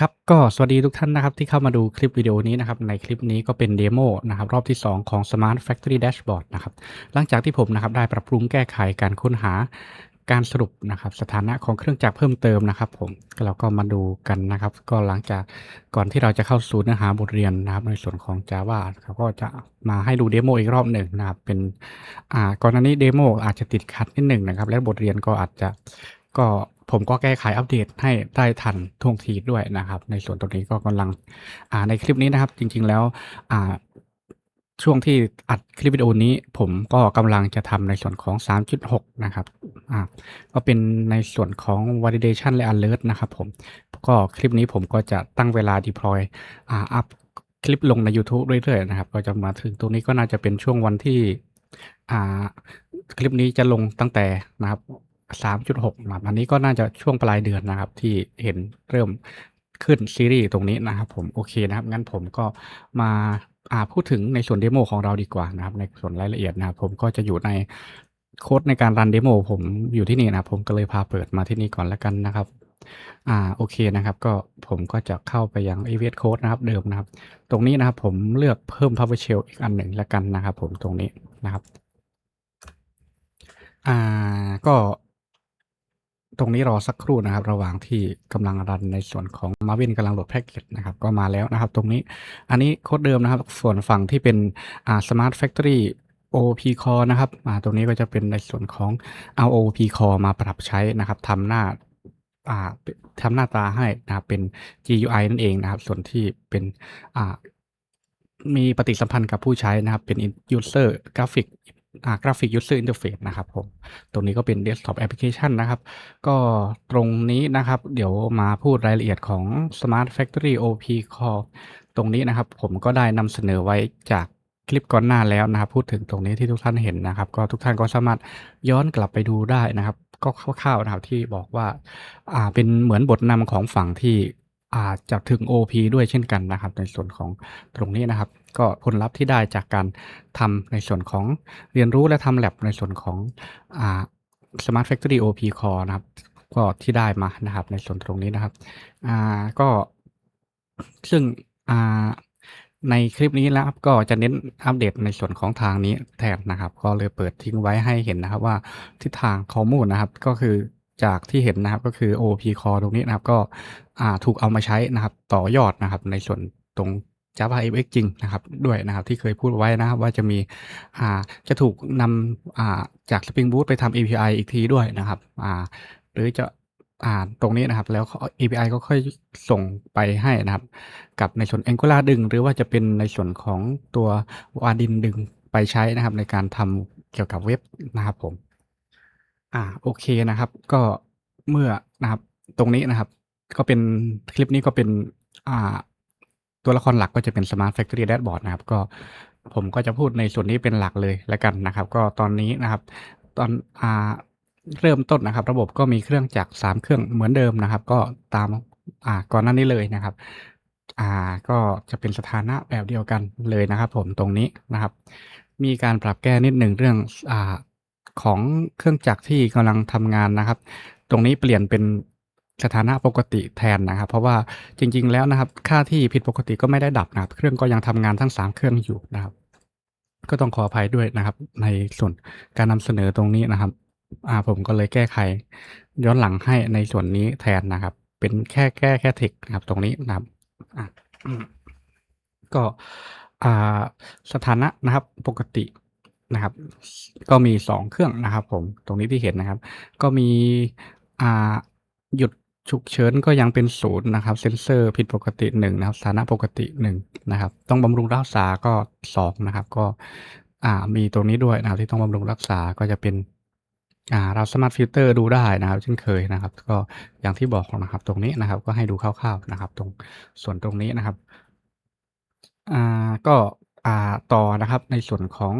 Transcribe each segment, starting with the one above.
ครับก็สวัสดีทุกท่านนะครับที่เข้ามาดูคลิปวิดีโอนี้นะครับในคลิปนี้ก็เป็นเดโมนะครับรอบที่2ของ Smart Factory Dashboard นะครับหลังจากที่ผมนะครับได้ปรับปรุงแก้ไขการค้นหาการสรุปนะครับสถานะของเครื่องจักรเพิ่มเติมนะครับผมเราก็มาดูกันนะครับก็หลังจากก่อนที่เราจะเข้าสู่เนื้อหาบทเรียนนะครับในส่วนของ Java เขาก็จะมาให้ดูเดโมอีกรอบหนึ่งนะครับเป็นก่อนหน้านี้เดโมอาจจะติดขัดนิดหนึ่งนะครับและบทเรียนก็อาจจะ ก็ผมก็แก้ไขอัปเดตให้ได้ทันท่วงทีด้วยนะครับในส่วนตรงนี้ก็กำลังในคลิปนี้นะครับจริงๆแล้วอ่าช่วงที่อัดคลิปวิดีโอนี้ผมก็กำลังจะทำในส่วนของ3.6นะครับอ่าก็เป็นในส่วนของ validation และ alert นะครับผมก็คลิปนี้ผมก็จะตั้งเวลา deploy อัปคลิปลงในยูทูบเรื่อยๆนะครับก็จะมาถึงตรงนี้ก็น่าจะเป็นช่วงวันที่อ่าคลิปนี้จะลงตั้งแต่นะครับ 3.6นะครับอันนี้ก็น่าจะช่วงปลายเดือนนะครับที่เห็นเริ่มขึ้นซีรีส์ตรงนี้นะครับผมโอเคนะครับงั้นผมก็มาพูดถึงในส่วน Demo ของเราดีกว่านะครับในส่วนรายละเอียดนะครับผมก็จะอยู่ในโคดในการรัน Demo ผมอยู่ที่นี่นะครับผมก็เลยพาเปิดมาที่นี่ก่อนแล้วกันนะครับโอเคนะครับก็ผมก็จะเข้าไปยัง VS Code นะครับเดิมนะครับตรงนี้นะครับผมเลือกเพิ่ม PowerShell อีกอันหนึ่งแล้วกันนะครับผมตรงนี้นะครับก็ ตรงนี้รอสักครู่นะครับระหว่างที่กำลังรันในส่วนของ Marvin กำลังโหลดแพ็กเกจนะครับก็มาแล้วนะครับตรงนี้อันนี้โคดเดิมนะครับส่วนฝั่งที่เป็นSmart Factory OOP Core นะครับตรงนี้ก็จะเป็นในส่วนของเอา OOP Core มาปรับใช้นะครับทำหน้าปทำหน้าตาให้นะครับเป็น GUI นั่นเองนะครับส่วนที่เป็นอ่ามีปฏิสัมพันธ์กับผู้ใช้นะครับเป็น User Graphic Graphic User Interface นะครับผม ตรงนี้ก็เป็น Desktop Application นะครับก็ตรงนี้นะครับเดี๋ยวมาพูดรายละเอียดของ Smart Factory OP Core ตรงนี้นะครับผมก็ได้นำเสนอไว้จากคลิปก่อนหน้าแล้วนะครับพูดถึงตรงนี้ที่ทุกท่านเห็นนะครับก็ทุกท่านก็สามารถย้อนกลับไปดูได้นะครับก็คร่าวๆนะครับที่บอกว่าเป็นเหมือนบทนำของฝั่งที่จะถึง OP ด้วยเช่นกันนะครับในส่วนของตรงนี้นะครับก็ผลลัพธ์ที่ได้จากการทำในส่วนของเรียนรู้และทำ lab ในส่วนของ อ่า Smart Factory OP Core นะครับก็ที่ได้มานะครับในส่วนตรงนี้นะครับก็ซึ่งอ่าในคลิปนี้นะครับก็จะเน้นอัปเดตในส่วนของทางนี้แทนนะครับก็เลยเปิดทิ้งไว้ให้เห็นนะครับว่าทิศทางข้อมูลนะครับก็คือจากที่เห็นนะครับก็คือ OOP Core ตรงนี้นะครับก็ถูกเอามาใช้นะครับต่อยอดนะครับในส่วนตรง JavaFX จริงนะครับด้วยนะครับที่เคยพูดไว้นะครับว่าจะมีอ่าจะถูกนำจาก Spring Boot ไปทำ API อีกทีด้วยนะครับหรือจะตรงนี้นะครับแล้วAPI ก็ค่อยส่งไปให้นะครับกับในส่วน Angular ดึงหรือว่าจะเป็นในส่วนของตัว Vardin ดึงไปใช้นะครับในการทำเกี่ยวกับเว็บนะครับผมโอเคนะครับก็เมื่อนะครับตรงนี้นะครับก็เป็นคลิปนี้ก็เป็นอ่าตัวละครหลักก็จะเป็น Smart Factory Dashboard นะครับก็ผมก็จะพูดในส่วนนี้เป็นหลักเลยแล้วกันนะครับก็ตอนนี้นะครับตอนเริ่มต้นนะครับระบบก็มีเครื่องจักร3เครื่องเหมือนเดิมนะครับก็ตามก่อนหน้านี้เลยนะครับก็จะเป็นสถานะแบบเดียวกันเลยนะครับผมตรงนี้นะครับมีการปรับแก้นิดหนึ่งเรื่องอ่า ของเครื่องจักรที่กำลังทำงานนะครับตรงนี้เปลี่ยนเป็นสถานะปกติแทนนะครับเพราะว่าจริงๆแล้วนะครับค่าที่ผิดปกติก็ไม่ได้ดับนะครับเครื่องก็ยังทำงานทั้ง3เครื่องอยู่นะครับก็ต้องขออภัยด้วยนะครับในส่วนการนำเสนอตรงนี้นะครับผมก็เลยแก้ไขย้อนหลังให้ในส่วนนี้แทนนะครับเป็นแค่เทกซ์นะครับตรงนี้นะครับอาอืม ก็อ่าสถานะนะครับปกตินะครับก็มี2เครื่องนะครับผมตรงนี้ที่เห็นนะครับก็มีอ่าหยุดฉุกเฉินก็ยังเป็น0นะครับเซ็นเซอร์ผิดปกติ1นะครับสถานะปกติ1นะครับต้องบำรุงรักษาก็2นะครับก็มีตรงนี้ด้วยนะครับที่ต้องบำรุงรักษาก็จะเป็นเราสามารถฟิลเตอร์ดูได้นะครับเช่นเคยนะครับก็อย่างที่บอกนะครับตรงนี้นะครับก็ให้ดูคร่าวๆนะครับตรงส่วนตรงนี้นะครับ ก็ต่อนะครับในส่วนของ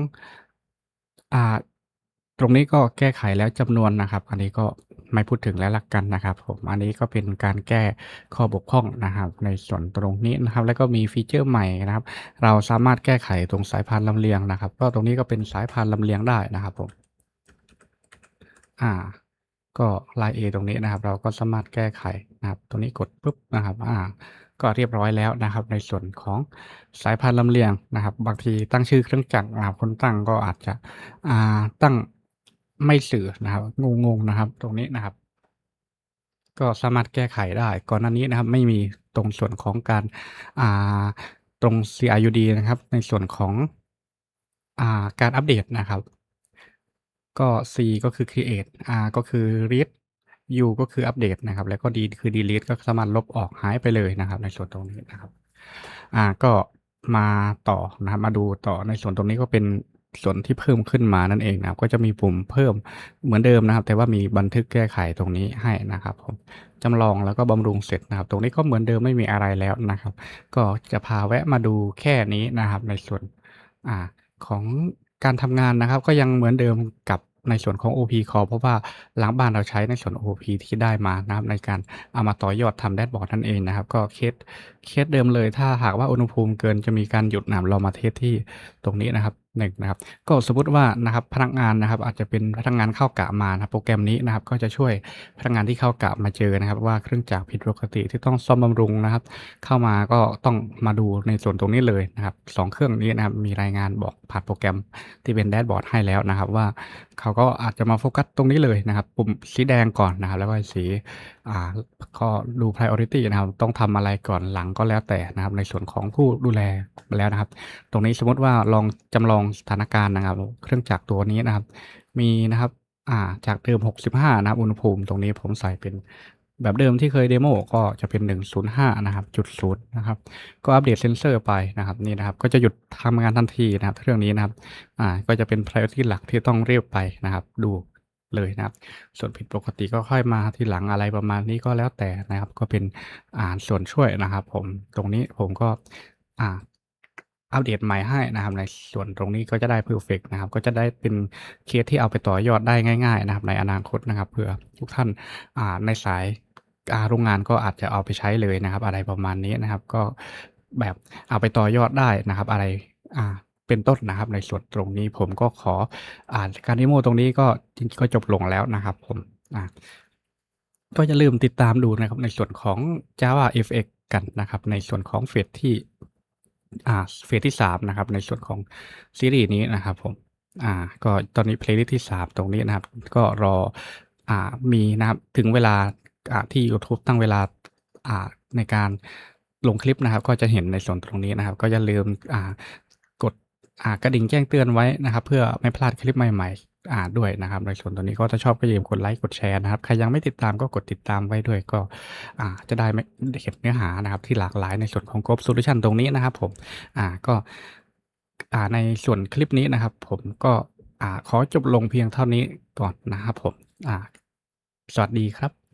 อ่าตรงนี้ก็แก้ไขแล้วจำนวนนะครับอันนี้ก็ไม่พูดถึงแล้วแล้วกันนะครับผมอันนี้ก็เป็นการแก้ข้อบกพร่องนะครับในส่วนตรงนี้นะครับแล้วก็มีฟีเชอร์ใหม่นะครับเราสามารถแก้ไขตรงสายพานลำเลียงนะครับก็ตรงนี้ก็เป็นสายพานลำเลียงได้นะครับผมอา ก็ line A ตรงนี้นะครับ เราก็สามารถแก้ไขนะครับ ตรงนี้กดปุ๊บนะครับ ก็เรียบร้อยแล้วนะครับ ในส่วนของสายพานลำเลียงนะครับ บางทีตั้งชื่อเครื่องจักรนะครับ คนตั้งก็อาจจะตั้งไม่สื่อนะครับ งงๆนะครับ ตรงนี้นะครับ ก็สามารถแก้ไขได้ ก่อนหน้านี้นะครับไม่มีตรงส่วนของการอ่าตรง CRUD นะครับ ในส่วนของการอัปเดตนะครับ ก็ C ก็คือ create R ก็คือ read U ก็คืออัปเดตนะครับ แล้วก็ D คือ delete ก็สามารถลบออกหายไปเลยนะครับในส่วนตรงนี้นะครับ ก็มาต่อนะครับ มาดูต่อในส่วนตรงนี้ก็เป็นส่วนที่เพิ่มขึ้นมานั่นเองนะครับ ก็จะมีปุ่มเพิ่มเหมือนเดิมนะครับ แต่ว่ามีบันทึกแก้ไขตรงนี้ให้นะครับผม จำลองแล้วก็บำรุงเสร็จนะครับ ตรงนี้ก็เหมือนเดิมไม่มีอะไรแล้วนะครับ ก็จะพาแวะมาดูแค่นี้นะครับในส่วนอ่าของการทำงานนะครับ ก็ยังเหมือนเดิมกับในส่วนของ OP Call เพราะว่าหลังบ้านเราใช้ในส่วน OP ที่ได้มานะครับในการเอามาต่อยอดทำแดชบอร์ดนั่นเองนะครับ ก็เคสเดิมเลย ถ้าหากว่าอุณหภูมิเกินจะมีการหยุดนะครับเรามาเทสที่ตรงนี้นะครับ1นะครับ ก็สมมุติว่านะครับพนักงานนะครับอาจจะเป็นพนักงานเข้ากะมานะครับโปรแกรมนี้นะครับก็จะช่วยพนักงานที่เข้ากะมาเจอนะครับว่าเครื่องจักรผิดปกติที่ต้องซ่อมบำรุงนะครับ เข้ามาก็ต้องมาดูในส่วนตรงนี้เลยนะครับ2เครื่องนี้นะครับมีรายงานบอกผ่านโปรแกรมที่เป็นแดชบอร์ดให้แล้วนะครับว่าเขาก็อาจจะมาโฟกัสตรงนี้เลยนะครับปุ่มสีแดงก่อนนะครับแล้วก็สีก็ดู priority นะครับต้องทำอะไรก่อนหลังก็แล้วแต่นะครับในส่วนของผู้ดูแลแล้วนะครับ ตรงนี้สมมุติว่าลองจำลองสถานการณ์นะครับเครื่องจักรตัวนี้นะครับมีนะครับจากเดิม65นะครับอุณหภูมิตรงนี้ผมใส่เป็นแบบเดิมที่เคยเดโมก็จะเป็น105นะครับจุด0นะครับก็อัปเดตเซนเซอร์ไปนะครับนี่นะครับก็จะหยุดทำงานทันทีนะครับเครื่องนี้นะครับก็จะเป็น priority หลักที่ต้องรีบไปนะครับดูเลยนะครับส่วนผิดปกติก็ค่อยมาทีหลังอะไรประมาณนี้ก็แล้วแต่นะครับก็เป็นส่วนช่วยนะครับผมตรงนี้ผมก็อ่า อัปเดตใหม่ให้นะครับในส่วนตรงนี้ก็จะได้เพอร์เฟกต์นะครับก็จะได้เป็นเคสที่เอาไปต่อยอดได้ง่ายๆนะครับในอนาคตนะครับเผื่อทุกท่านในสายโรงงานก็อาจจะเอาไปใช้เลยนะครับอะไรประมาณนี้นะครับก็แบบเอาไปต่อยอดได้นะครับอะไรอ่าเป็นต้นนะครับในส่วนตรงนี้ผมก็ขอการ demo ตรงนี้ก็จริงๆก็จบลงแล้วนะครับผมอ่า ก็อย่าลืมติดตามดูนะครับในส่วนของ JavaFX กันนะครับในส่วนของเฟสที่3นะครับในส่วนของซีรีส์นี้นะครับผมก็ตอนนี้ playlist ที่3ตรงนี้นะครับก็รอมีนะครับถึงเวลาที่ยูทูบตั้งเวลาในการลงคลิปนะครับก็จะเห็นในส่วนตรงนี้นะครับก็อย่าลืมกดกระดิ่งแจ้งเตือนไว้นะครับเพื่อไม่พลาดคลิปใหม่ๆด้วยนะครับในส่วนตรงนี้ก็ถ้าชอบก็อย่าลืมกดไลก์กดแชร์นะครับใครยังไม่ติดตามก็กดติดตามไว้ด้วยก็จะได้ไม่เห็นเนื้อหานะครับที่หลากหลายในส่วนของ Growth Solution ตรงนี้นะครับผมก็ในส่วนคลิปนี้นะครับผมก็ขอจบลงเพียงเท่านี้ก่อนนะครับผมอ่าสวัสดีครับ